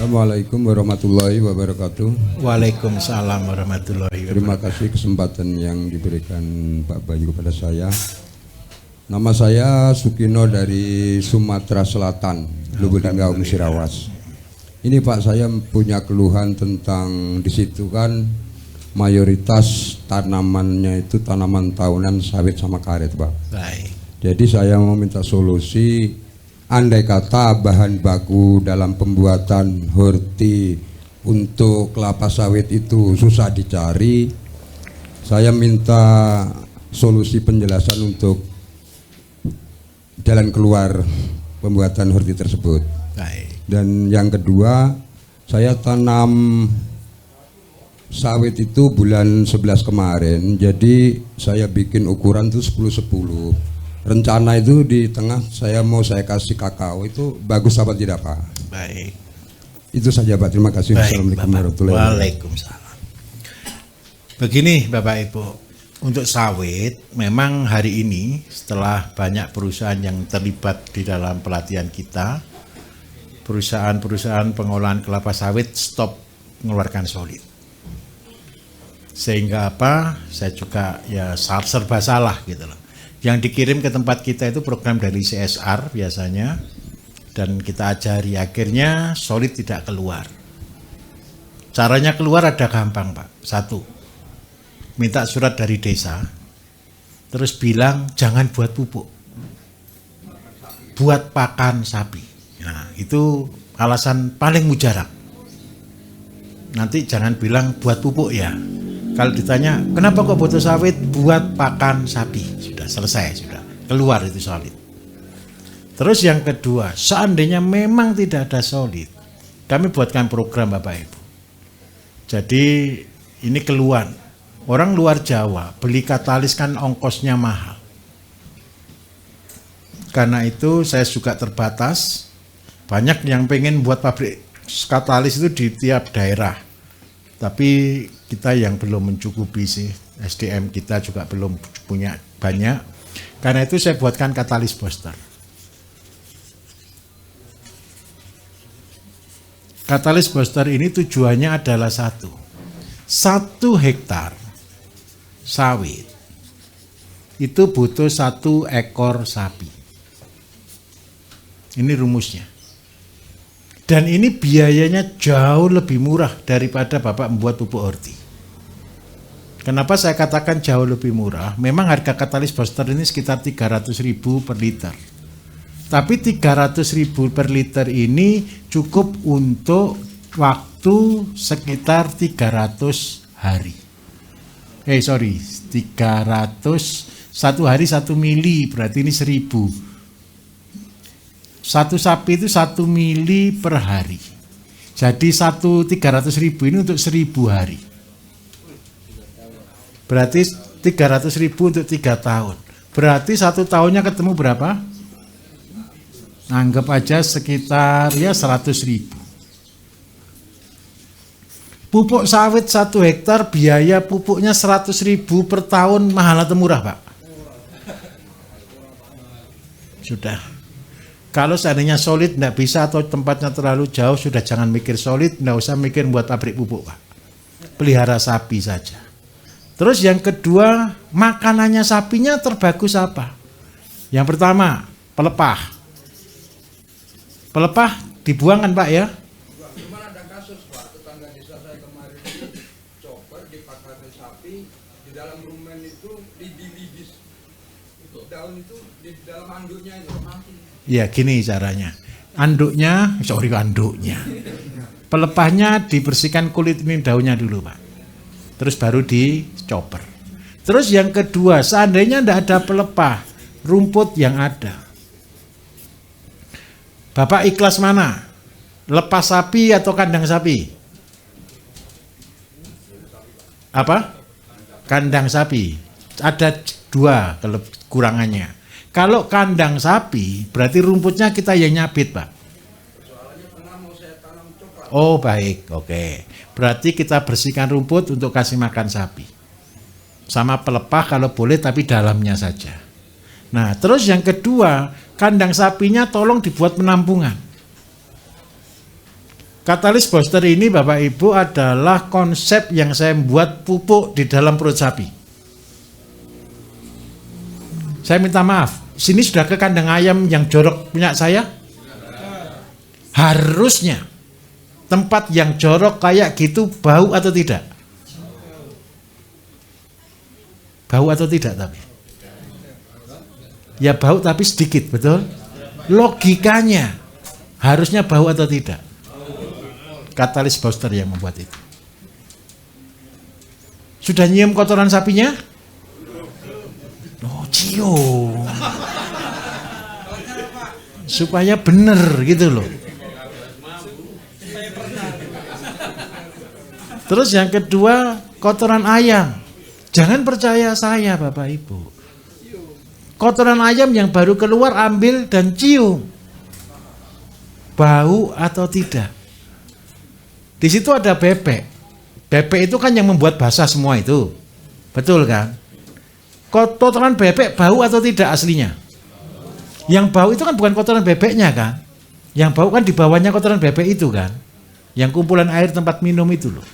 Assalamualaikum warahmatullahi wabarakatuh. Waalaikumsalam warahmatullahi wabarakatuh. Terima kasih kesempatan yang diberikan Pak Bayu kepada saya. Nama saya Sukino dari Sumatera Selatan, Lubuk Linggau, Musirawas. Ini Pak, saya punya keluhan tentang di situ kan mayoritas tanamannya itu tanaman tahunan sawit sama karet, Pak. Baik. Jadi saya mau minta solusi. Andai kata bahan baku dalam pembuatan horti untuk kelapa sawit itu susah dicari, saya minta solusi penjelasan untuk jalan keluar pembuatan horti tersebut. Baik. Dan yang kedua, saya tanam sawit itu bulan 11 kemarin, jadi saya bikin ukuran itu 10-10. Rencana itu di tengah saya kasih kakao, itu bagus apa tidak Pak? Baik. Itu saja Pak, terima kasih. Assalamualaikum warahmatullahi wabarakatuh. Waalaikumsalam. Begini Bapak Ibu, untuk sawit memang hari ini setelah banyak perusahaan yang terlibat di dalam pelatihan kita, perusahaan-perusahaan pengolahan kelapa sawit stop mengeluarkan solid. Sehingga apa? Saya juga ya serba salah gitu loh. Yang dikirim ke tempat kita itu program dari CSR biasanya, dan kita ajari, akhirnya solid tidak keluar. Caranya keluar ada gampang Pak. Satu, minta surat dari desa, terus bilang jangan buat pupuk, buat pakan sapi. Nah itu alasan paling mujarab. Nanti jangan bilang buat pupuk ya. Kalau ditanya kenapa kok butuh sawit, buat pakan sapi, sudah selesai, sudah keluar itu solid. Terus yang kedua, seandainya memang tidak ada solid, kami buatkan program Bapak Ibu. Jadi ini keluhan orang luar Jawa, beli katalis kan ongkosnya mahal. Karena itu saya juga terbatas. Banyak yang pengen buat pabrik katalis itu di tiap daerah, tapi kita yang belum mencukupi sih, SDM kita juga belum punya banyak. Karena itu saya buatkan katalis booster. Katalis booster ini tujuannya adalah satu hektar sawit itu butuh 1 ekor sapi. Ini rumusnya. Dan ini biayanya jauh lebih murah daripada Bapak membuat pupuk horti. Kenapa saya katakan jauh lebih murah? Memang harga katalis booster ini sekitar 300.000 per liter. Tapi 300.000 per liter ini cukup untuk waktu sekitar 300 hari. 300, 1 hari 1 mili, berarti ini 1000. Satu sapi itu 1 mili per hari. Jadi 300.000 ini untuk 1000 hari. Berarti 300.000 untuk 3 tahun. Berarti 1 tahunnya ketemu berapa? Anggap aja sekitar ya 100.000. Pupuk sawit 1 hektar biaya pupuknya 100.000 per tahun, mahal atau murah Pak? Sudah. Kalau seandainya solid tidak bisa atau tempatnya terlalu jauh, sudah jangan mikir solid, tidak usah mikir buat pabrik pupuk Pak. Pelihara sapi saja. Terus yang kedua, makanannya sapinya terbagus apa? Yang pertama, pelepah. Pelepah dibuang kan Pak ya? Cuman ada kasus Pak, tetangga desa saya kemarin itu chopper dipakai sapi, di dalam rumen itu dibibis daun itu di dalam anduknya itu mati. Ya gini caranya, anduknya. Pelepahnya dibersihkan kulit ini daunnya dulu Pak, terus baru dicoper. Terus yang kedua, seandainya tidak ada pelepah, rumput yang ada, Bapak ikhlas mana? Lepas sapi atau kandang sapi? Apa? Kandang sapi. Ada 2 kekurangannya. Kalau kandang sapi, berarti rumputnya kita yang nyabit, Pak. Oh baik, oke. Berarti kita bersihkan rumput untuk kasih makan sapi. Sama pelepah kalau boleh, tapi dalamnya saja. Nah, terus yang kedua, kandang sapinya tolong dibuat penampungan. Katalis booster ini Bapak Ibu adalah konsep yang saya buat pupuk di dalam perut sapi. Saya minta maaf, sini sudah ke kandang ayam yang jorok punya saya? Harusnya tempat yang jorok kayak gitu bau atau tidak? Bau atau tidak tapi? Ya bau tapi sedikit, betul? Logikanya harusnya bau atau tidak? Katalis booster yang membuat itu. Sudah nyium kotoran sapinya? Oh, cium. Supaya benar gitu loh. Terus yang kedua, kotoran ayam. Jangan percaya saya Bapak Ibu. Kotoran ayam yang baru keluar ambil dan cium. Bau atau tidak? Di situ ada bebek. Bebek itu kan yang membuat basah semua itu. Betul kan? Kotoran bebek bau atau tidak aslinya? Yang bau itu kan bukan kotoran bebeknya kan? Yang bau kan di bawahnya kotoran bebek itu kan? Yang kumpulan air tempat minum itu loh.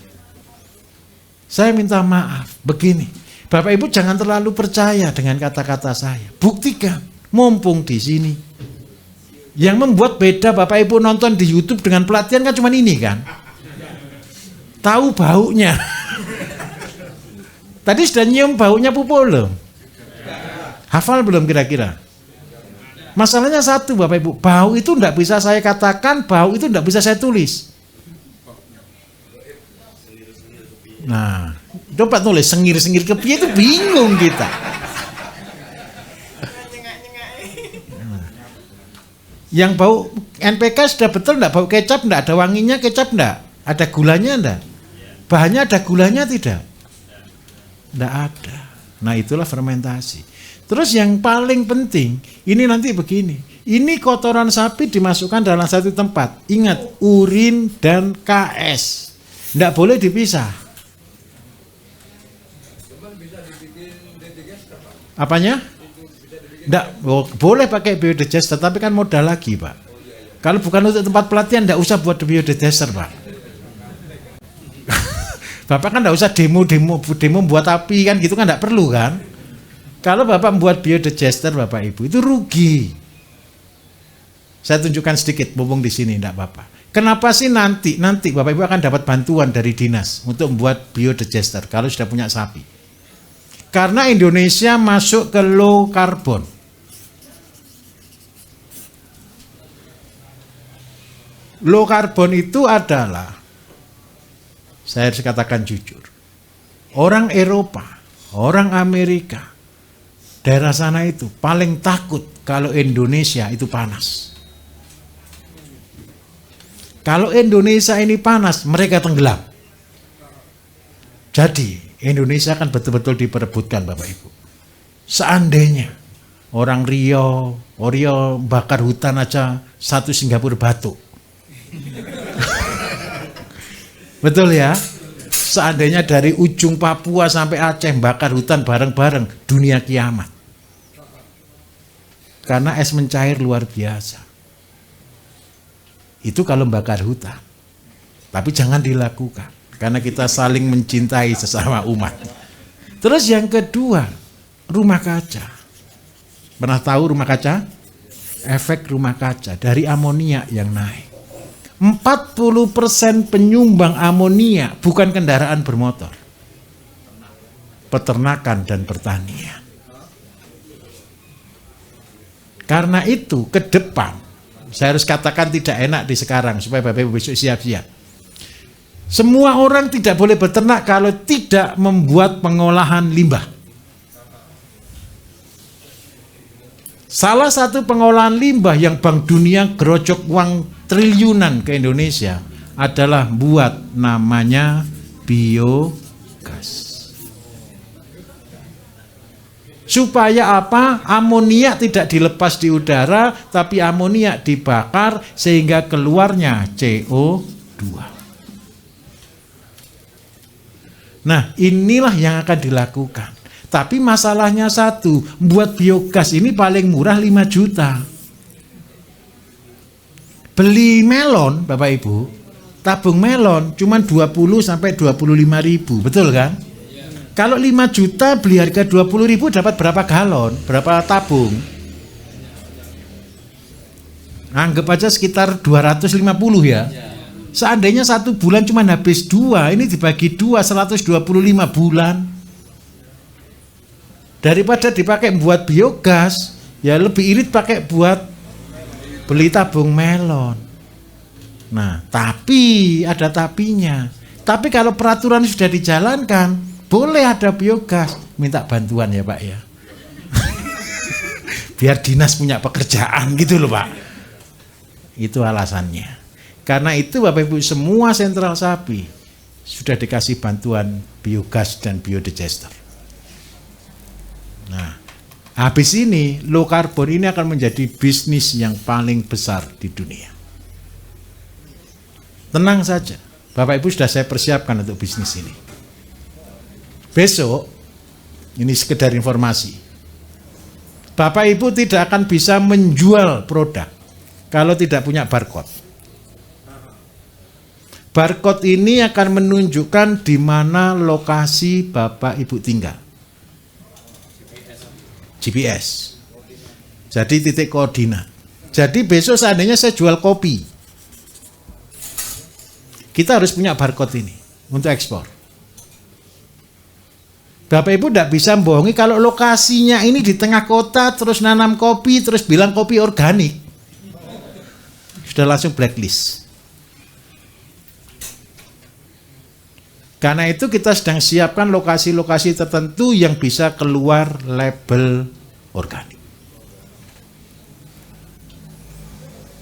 Saya minta maaf, begini. Bapak Ibu jangan terlalu percaya dengan kata-kata saya. Buktikan, mumpung di sini. Yang membuat beda Bapak Ibu nonton di YouTube dengan pelatihan kan cuma ini kan? Tahu baunya. Tadi sudah nyium baunya pupuk belum? Hafal belum kira-kira? Masalahnya satu Bapak Ibu, bau itu tidak bisa saya katakan, bau itu tidak bisa saya tulis. Nah, coba tulis sengir-sengir kepiye itu bingung kita. Yang bau NPK sudah betul enggak? Bau kecap enggak? Ada wanginya kecap enggak? Ada gulanya enggak? Bahannya ada gulanya tidak? Enggak ada. Nah itulah fermentasi. Terus yang paling penting, ini nanti begini. Ini kotoran sapi dimasukkan dalam satu tempat. Ingat, urin dan KS. Enggak boleh dipisah. Apanya? Enggak, boleh pakai biodigester, tapi kan modal lagi Pak. Kalau bukan untuk tempat pelatihan, enggak usah buat biodigester Pak. Bapak kan enggak usah demo buat api kan gitu kan enggak perlu kan. Kalau Bapak membuat biodigester Bapak Ibu itu rugi. Saya tunjukkan sedikit mumpung di sini enggak apa-apa. Kenapa sih nanti Bapak Ibu akan dapat bantuan dari dinas untuk membuat biodigester kalau sudah punya sapi. Karena Indonesia masuk ke low carbon. Low carbon itu adalah, saya harus katakan jujur, orang Eropa, orang Amerika, daerah sana itu paling takut kalau Indonesia itu panas. Kalau Indonesia ini panas, mereka tenggelam. Jadi Indonesia akan betul-betul diperebutkan Bapak Ibu. Seandainya orang Rio bakar hutan aja satu Singapura batuk. Betul ya? Seandainya dari ujung Papua sampai Aceh bakar hutan bareng-bareng, dunia kiamat. Karena es mencair luar biasa. Itu kalau bakar hutan. Tapi jangan dilakukan. Karena kita saling mencintai sesama umat. Terus yang kedua, rumah kaca. Pernah tahu rumah kaca? Efek rumah kaca dari amonia yang naik. 40% penyumbang amonia bukan kendaraan bermotor. Peternakan dan pertanian. Karena itu ke depan, saya harus katakan tidak enak di sekarang supaya Bapak Ibu besok siap-siap. Semua orang tidak boleh beternak kalau tidak membuat pengolahan limbah. Salah satu pengolahan limbah yang Bank Dunia gerojok uang triliunan ke Indonesia adalah buat namanya biogas. Supaya apa? Amonia tidak dilepas di udara, tapi amonia dibakar sehingga keluarnya CO2. Nah, inilah yang akan dilakukan. Tapi masalahnya satu, buat biogas ini paling murah 5 juta. Beli melon, Bapak Ibu, tabung melon cuma 20 sampai 25 ribu, betul kan? Kalau 5 juta beli harga 20 ribu dapat berapa galon, berapa tabung? Anggap aja sekitar 250 ya. Seandainya 1 bulan cuma habis 2, ini dibagi 2, 125 bulan. Daripada dipakai buat biogas, ya lebih irit pakai buat beli tabung melon. Nah, tapi ada tapinya. Tapi kalau peraturan sudah dijalankan, boleh ada biogas. Minta bantuan ya Pak ya. Biar dinas punya pekerjaan gitu loh Pak. Itu alasannya. Karena itu Bapak Ibu semua sentral sapi sudah dikasih bantuan biogas dan biodigester. Nah, habis ini low carbon ini akan menjadi bisnis yang paling besar di dunia. Tenang saja, Bapak Ibu sudah saya persiapkan untuk bisnis ini. Besok, ini sekedar informasi, Bapak Ibu tidak akan bisa menjual produk kalau tidak punya barcode. Barcode ini akan menunjukkan di mana lokasi Bapak Ibu tinggal. GPS. Jadi titik koordinat. Jadi besok seandainya saya jual kopi, kita harus punya barcode ini untuk ekspor. Bapak Ibu tidak bisa bohongi kalau lokasinya ini di tengah kota terus nanam kopi terus bilang kopi organik. Sudah langsung blacklist. Karena itu kita sedang siapkan lokasi-lokasi tertentu yang bisa keluar label organik.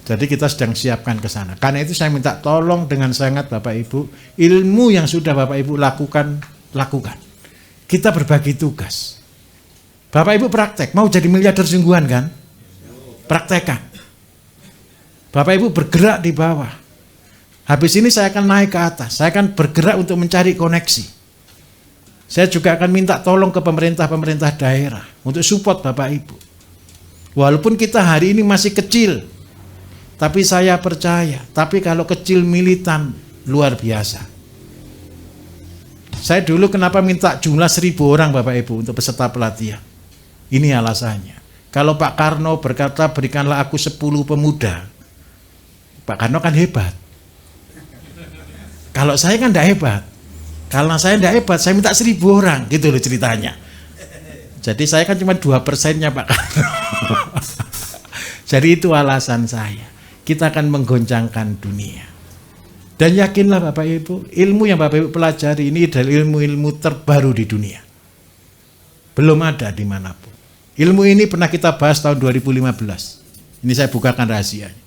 Jadi kita sedang siapkan ke sana. Karena itu saya minta tolong dengan sangat Bapak Ibu, ilmu yang sudah Bapak Ibu lakukan. Kita berbagi tugas. Bapak Ibu praktek, mau jadi miliarder sungguhan kan? Praktekkan. Bapak Ibu bergerak di bawah. Habis ini saya akan naik ke atas, saya akan bergerak untuk mencari koneksi. Saya juga akan minta tolong ke pemerintah-pemerintah daerah untuk support Bapak Ibu. Walaupun kita hari ini masih kecil, tapi saya percaya, tapi kalau kecil militan luar biasa. Saya dulu kenapa minta jumlah 1.000 orang Bapak Ibu untuk peserta pelatihan. Ini alasannya. Kalau Pak Karno berkata berikanlah aku 10 pemuda, Pak Karno kan hebat. Kalau saya kan tidak hebat. Kalau saya tidak hebat, saya minta 1.000 orang, gitu loh ceritanya. Jadi saya kan cuma 2%-nya Pak Karno. Jadi itu alasan saya. Kita akan menggoncangkan dunia. Dan yakinlah Bapak Ibu, ilmu yang Bapak Ibu pelajari ini adalah ilmu-ilmu terbaru di dunia. Belum ada dimanapun. Ilmu ini pernah kita bahas tahun 2015. Ini saya bukakan rahasianya.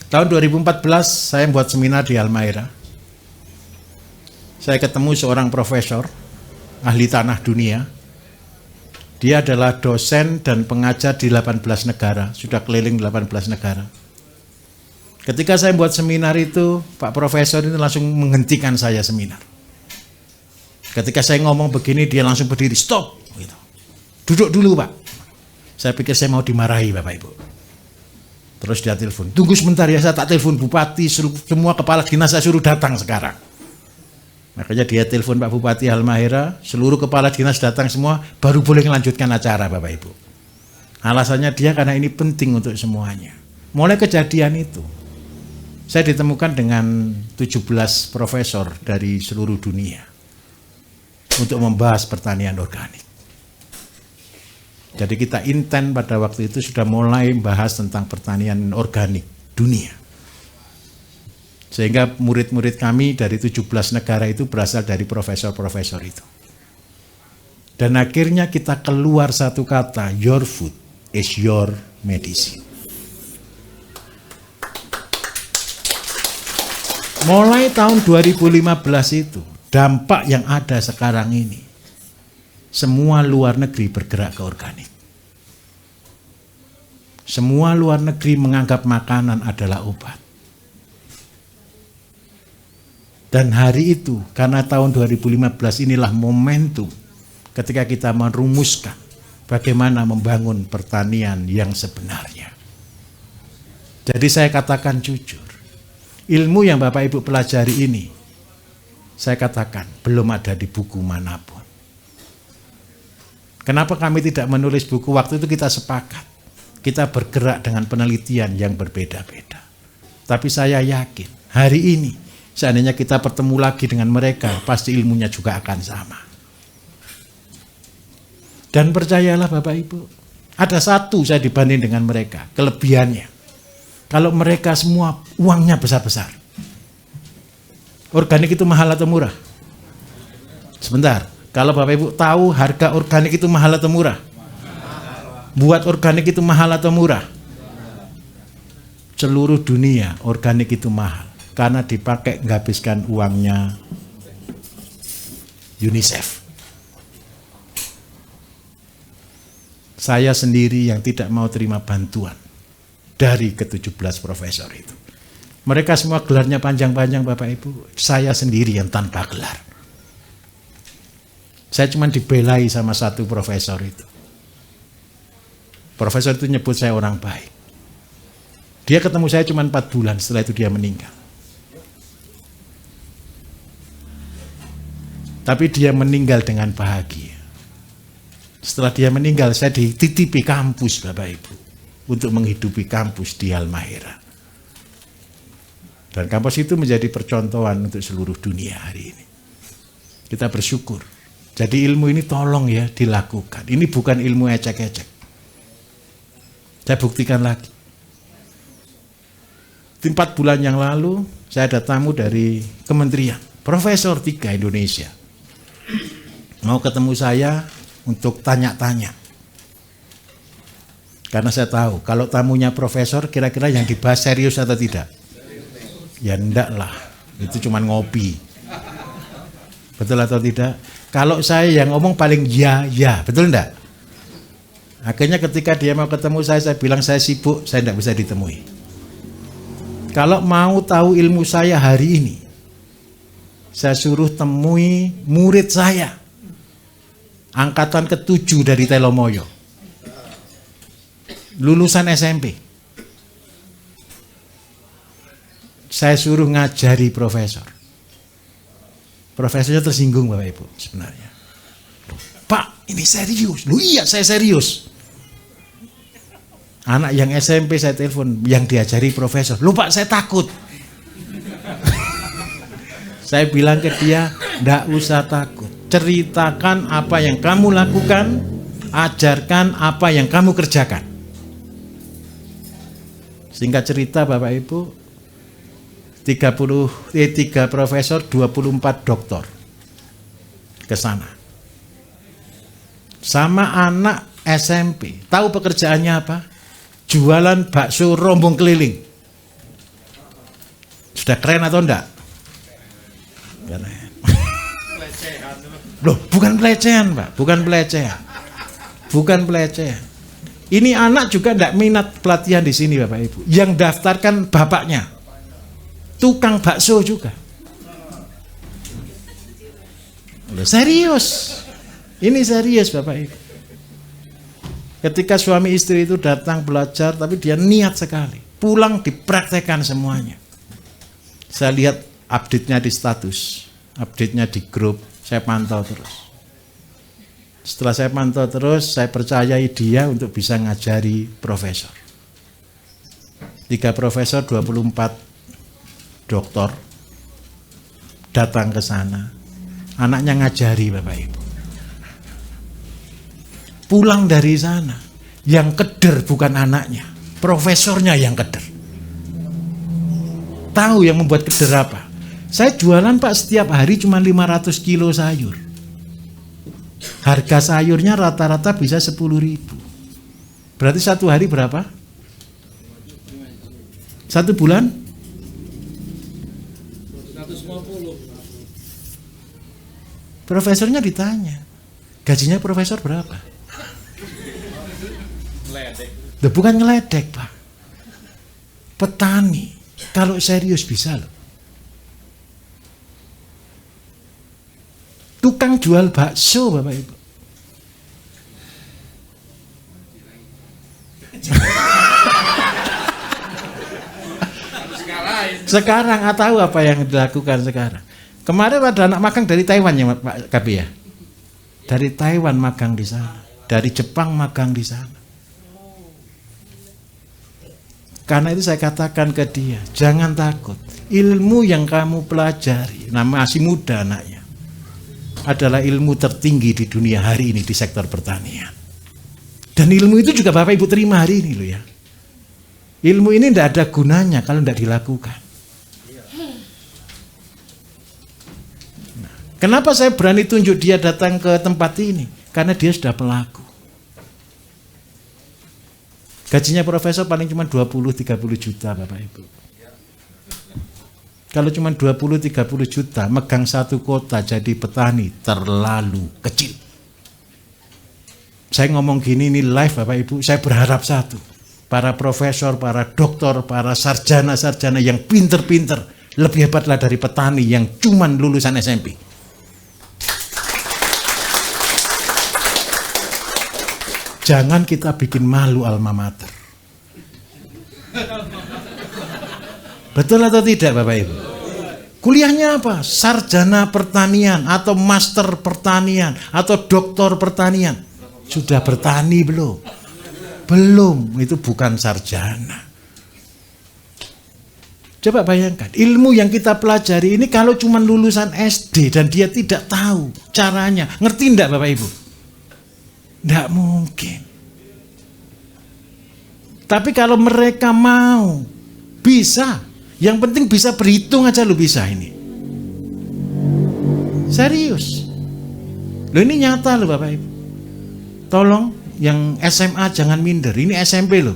Tahun 2014 saya membuat seminar di Halmahera. Saya ketemu seorang profesor, ahli tanah dunia. Dia adalah dosen dan pengajar di 18 negara, sudah keliling 18 negara. Ketika saya membuat seminar itu, Pak Profesor itu langsung menghentikan saya seminar. Ketika saya ngomong begini, dia langsung berdiri, stop. Gitu. Duduk dulu Pak. Saya pikir saya mau dimarahi Bapak Ibu. Terus dia telepon, tunggu sebentar ya, saya tak telepon Bupati, semua kepala dinas saya suruh datang sekarang. Makanya dia telepon Pak Bupati Halmahera, seluruh kepala dinas datang semua, baru boleh melanjutkan acara Bapak Ibu. Alasannya dia karena ini penting untuk semuanya. Mulai kejadian itu, saya ditemukan dengan 17 profesor dari seluruh dunia untuk membahas pertanian organik. Jadi kita intent pada waktu itu sudah mulai membahas tentang pertanian organik dunia. Sehingga murid-murid kami dari 17 negara itu berasal dari profesor-profesor itu. Dan akhirnya kita keluar satu kata, your food is your medicine. Mulai tahun 2015 itu, dampak yang ada sekarang ini, semua luar negeri bergerak ke organik. Semua luar negeri menganggap makanan adalah obat. Dan hari itu, karena tahun 2015 inilah momentum ketika kita merumuskan bagaimana membangun pertanian yang sebenarnya. Jadi saya katakan jujur, ilmu yang Bapak Ibu pelajari ini, saya katakan belum ada di buku manapun. Kenapa kami tidak menulis buku? Waktu itu kita sepakat, kita bergerak dengan penelitian yang berbeda-beda. Tapi saya yakin hari ini seandainya kita bertemu lagi dengan mereka, pasti ilmunya juga akan sama. Dan percayalah Bapak Ibu, ada satu saya dibanding dengan mereka, kelebihannya. Kalau mereka semua uangnya besar-besar. Organik itu mahal atau murah? Sebentar, kalau Bapak Ibu tahu harga organik itu mahal atau murah? Buat organik itu mahal atau murah? Seluruh dunia organik itu mahal karena dipakai menghabiskan uangnya UNICEF. Saya sendiri yang tidak mau terima bantuan dari ke-17 profesor itu. Mereka semua gelarnya panjang-panjang Bapak Ibu. Saya sendiri yang tanpa gelar. Saya cuma dibelai sama satu profesor itu. Profesor itu nyebut saya orang baik. Dia ketemu saya cuma 4 bulan, setelah itu dia meninggal. Tapi dia meninggal dengan bahagia. Setelah dia meninggal, saya dititipi kampus Bapak Ibu untuk menghidupi kampus di Halmahera. Dan kampus itu menjadi percontohan untuk seluruh dunia hari ini. Kita bersyukur. Jadi ilmu ini tolong ya dilakukan. Ini bukan ilmu ecek-ecek. Saya buktikan lagi. 4 bulan yang lalu saya ada tamu dari kementerian, Profesor 3 Indonesia. Mau ketemu saya untuk tanya-tanya. Karena saya tahu kalau tamunya profesor kira-kira yang dibahas serius atau tidak? Ya enggak lah, itu cuma ngopi. Betul atau tidak? Kalau saya yang ngomong paling ya, betul enggak? Akhirnya ketika dia mau ketemu saya bilang saya sibuk, saya enggak bisa ditemui. Kalau mau tahu ilmu saya hari ini, saya suruh temui murid saya, angkatan ke-7 dari Telomoyo, lulusan SMP. Saya suruh ngajari profesor. Profesornya tersinggung Bapak Ibu sebenarnya. Pak, ini serius. Loh iya, saya serius. Anak yang SMP saya telepon, yang diajari profesor. Loh Pak, saya takut. Saya bilang ke dia, enggak usah takut. Ceritakan apa yang kamu lakukan, ajarkan apa yang kamu kerjakan. Singkat cerita Bapak Ibu, 3 profesor, 24 doktor ke sana. Sama anak SMP. Tahu pekerjaannya apa? Jualan bakso rombong keliling. Sudah keren atau enggak? Keren. Loh, bukan pelecehan, Pak. Bukan pelecehan. Bukan pelecehan. Ini anak juga enggak minat pelatihan di sini, Bapak Ibu. Yang daftarkan bapaknya. Tukang bakso juga. Loh, serius. Ini serius Bapak Ibu. Ketika suami istri itu datang belajar, tapi dia niat sekali. Pulang dipraktekkan semuanya. Saya lihat update-nya di status, update-nya di grup, saya pantau terus. Setelah saya pantau terus, saya percayai dia untuk bisa ngajari profesor. 3 profesor, 24 doktor datang ke sana. Anaknya ngajari Bapak Ibu. Pulang dari sana, yang keder bukan anaknya, profesornya yang keder. Tahu yang membuat keder apa? Saya jualan Pak setiap hari cuma 500 kilo sayur. Harga sayurnya rata-rata bisa 10.000. Berarti satu hari berapa? 1 bulan? 150. Profesornya ditanya, gajinya profesor berapa? Loh, bukan ngeledek Pak. Petani kalau serius bisa loh. Tukang jual bakso Bapak Ibu. Sekarang tahu apa yang dilakukan sekarang? Kemarin ada anak magang dari Taiwan ya Pak Kabi ya. Dari Taiwan magang di sana, dari Jepang magang di sana. Karena itu saya katakan ke dia, jangan takut. Ilmu yang kamu pelajari, masih muda anaknya, adalah ilmu tertinggi di dunia hari ini di sektor pertanian. Dan ilmu itu juga Bapak Ibu terima hari ini loh ya. Ilmu ini tidak ada gunanya kalau tidak dilakukan. Nah, kenapa saya berani tunjuk dia datang ke tempat ini? Karena dia sudah pelaku. Gajinya profesor paling cuma 20-30 juta Bapak Ibu. Kalau cuma 20-30 juta, megang satu kota jadi petani terlalu kecil. Saya ngomong gini ini live Bapak Ibu, saya berharap satu. Para profesor, para doktor, para sarjana-sarjana yang pinter-pinter, lebih hebatlah dari petani yang cuma lulusan SMP. Jangan kita bikin malu alma mater. Betul atau tidak Bapak Ibu? Kuliahnya apa? Sarjana pertanian atau master pertanian atau doktor pertanian. Sudah bertani belum? Belum, itu bukan sarjana. Coba bayangkan, ilmu yang kita pelajari ini kalau cuma lulusan SD dan dia tidak tahu caranya, ngerti enggak Bapak Ibu? Tidak mungkin. Tapi kalau mereka mau, bisa. Yang penting bisa berhitung aja lo bisa ini. Serius. Lo ini nyata lo Bapak Ibu. Tolong yang SMA jangan minder. Ini SMP lo.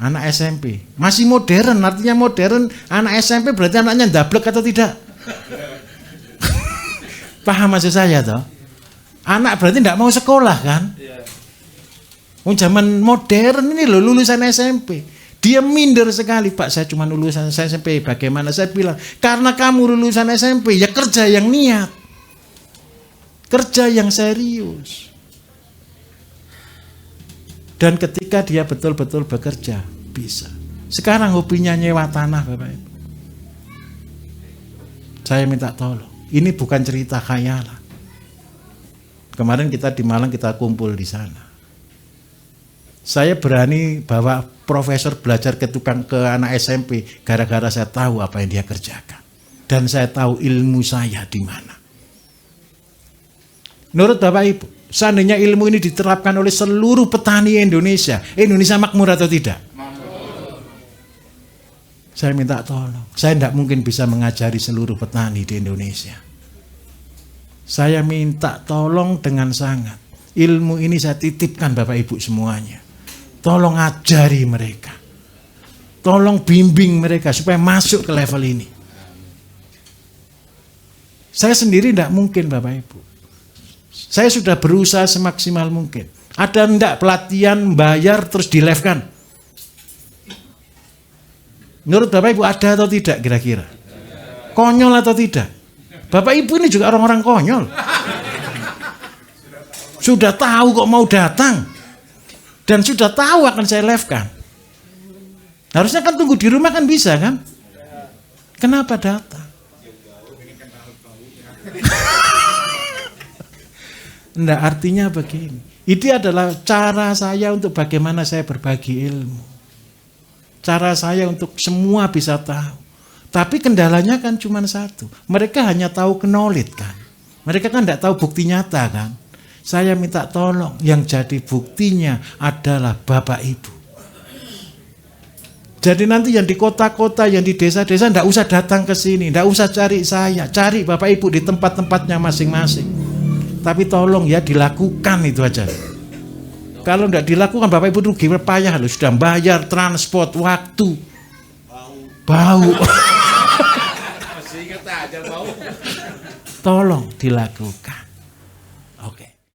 Anak SMP. Masih modern, artinya modern. Anak SMP berarti anaknya ndablek atau tidak? Paham maksud saya toh? Anak berarti tidak mau sekolah kan? Zaman modern ini loh lulusan SMP. Dia minder sekali, Pak saya cuma lulusan SMP. Bagaimana? Saya bilang, karena kamu lulusan SMP, ya kerja yang niat. Kerja yang serius. Dan ketika dia betul-betul bekerja, bisa. Sekarang hobinya nyewa tanah Bapak Ibu. Saya minta tolong. Ini bukan cerita khayalan. Kemarin kita di Malang kita kumpul di sana. Saya berani bawa profesor belajar ke anak SMP gara-gara saya tahu apa yang dia kerjakan. Dan saya tahu ilmu saya di mana. Menurut Bapak Ibu, seandainya ilmu ini diterapkan oleh seluruh petani Indonesia, Indonesia makmur atau tidak? Makmur. Saya minta tolong. Saya tidak mungkin bisa mengajari seluruh petani di Indonesia. Saya minta tolong dengan sangat. Ilmu ini saya titipkan Bapak Ibu semuanya. Tolong ajari mereka. Tolong bimbing mereka supaya masuk ke level ini. Saya sendiri tidak mungkin Bapak Ibu. Saya sudah berusaha semaksimal mungkin. Ada enggak pelatihan bayar terus di live kan? Menurut Bapak Ibu ada atau tidak kira-kira? Konyol atau tidak? Bapak Ibu ini juga orang-orang konyol. Sudah tahu kok mau datang. Dan sudah tahu akan saya live kan. Harusnya kan tunggu di rumah kan bisa kan? Kenapa datang? Enggak, artinya begini. Ini adalah cara saya untuk bagaimana saya berbagi ilmu. Cara saya untuk semua bisa tahu. Tapi kendalanya kan cuma satu. Mereka hanya tahu knowledge kan. Mereka kan tidak tahu bukti nyata kan. Saya minta tolong, yang jadi buktinya adalah Bapak Ibu. Jadi nanti yang di kota-kota, yang di desa-desa tidak usah datang ke sini, tidak usah cari saya, cari Bapak Ibu di tempat-tempatnya masing-masing. Tapi tolong ya dilakukan itu aja. Kalau tidak dilakukan Bapak Ibu rugi payah loh, sudah bayar transport, waktu, bau. Tolong dilakukan.